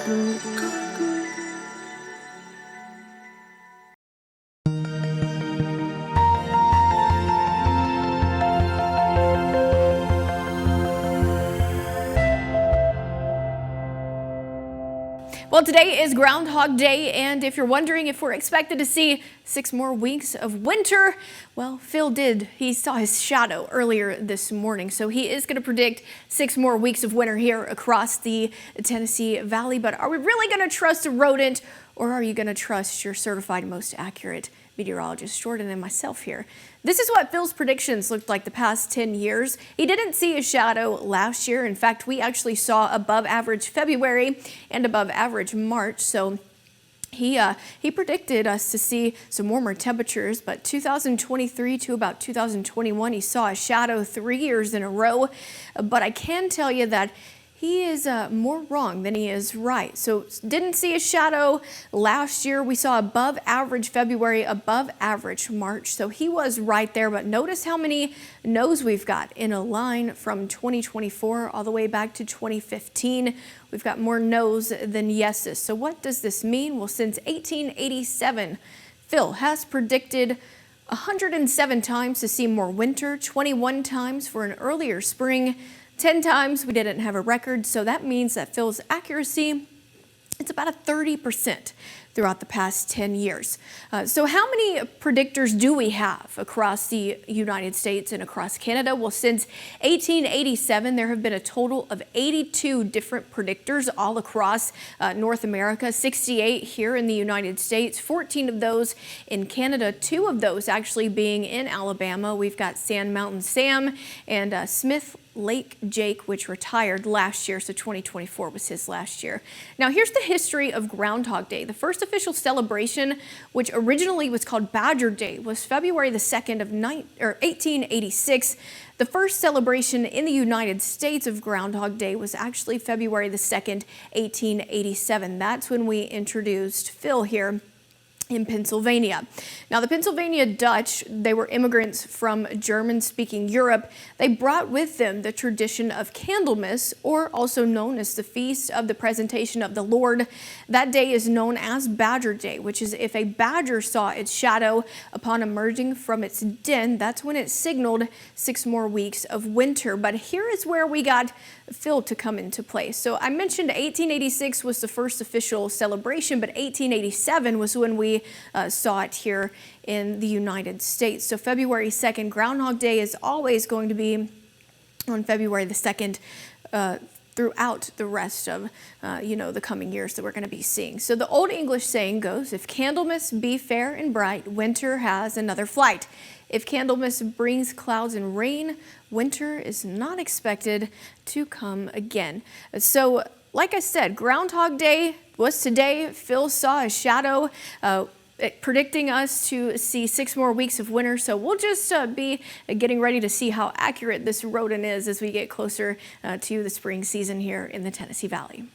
Well, today is Groundhog Day, and if you're wondering if we're expected to see 6 more weeks of winter, well, Phil did. He saw his shadow earlier this morning, so he is going to predict 6 more weeks of winter here across the Tennessee Valley. But are we really going to trust a rodent, or are you going to trust your certified most accurate meteorologist, Jordan, and myself here? This is what Phil's predictions looked like the past 10 years. He didn't see a shadow last year. In fact, we actually saw above average February and above average March. So he predicted us to see some warmer temperatures, but 2023 to about 2021, he saw a shadow 3 years in a row. But I can tell you that he is more wrong than he is right. So didn't see a shadow last year. We saw above average February, above average March. So he was right there. But notice how many no's we've got in a line from 2024 all the way back to 2015. We've got more no's than yeses. So what does this mean? Well, since 1887, Phil has predicted 107 times to see more winter, 21 times for an earlier spring, 10 times we didn't have a record, so that means that Phil's accuracy, it's about a 30% throughout the past 10 years. So how many predictors do we have across the United States and across Canada? Well, since 1887, there have been a total of 82 different predictors all across North America, 68 here in the United States, 14 of those in Canada, 2 of those actually being in Alabama. We've got Sand Mountain Sam and Smith Lake Jake, which retired last year, so 2024 was his last year. Now here's the history of Groundhog Day. The first official celebration, which originally was called Badger Day, was February the 2nd of 1886. The first celebration in the United States of Groundhog Day was actually February the 2nd, 1887. That's when we introduced Phil here in Pennsylvania. Now, the Pennsylvania Dutch, they were immigrants from German-speaking Europe. They brought with them the tradition of Candlemas, or also known as the Feast of the Presentation of the Lord. That day is known as Badger Day, which is if a badger saw its shadow upon emerging from its den, that's when it signaled 6 more weeks of winter. But here is where we got Phil to come into play. So I mentioned 1886 was the first official celebration, but 1887 was when we saw it here in the United States. So February 2nd, Groundhog Day is always going to be on February the 2nd throughout the rest of, the coming years that we're going to be seeing. So the Old English saying goes, if Candlemas be fair and bright, winter has another flight. If Candlemas brings clouds and rain, winter is not expected to come again. So like I said, Groundhog Day was today. Phil saw a shadow predicting us to see 6 more weeks of winter. So we'll just be getting ready to see how accurate this rodent is as we get closer to the spring season here in the Tennessee Valley.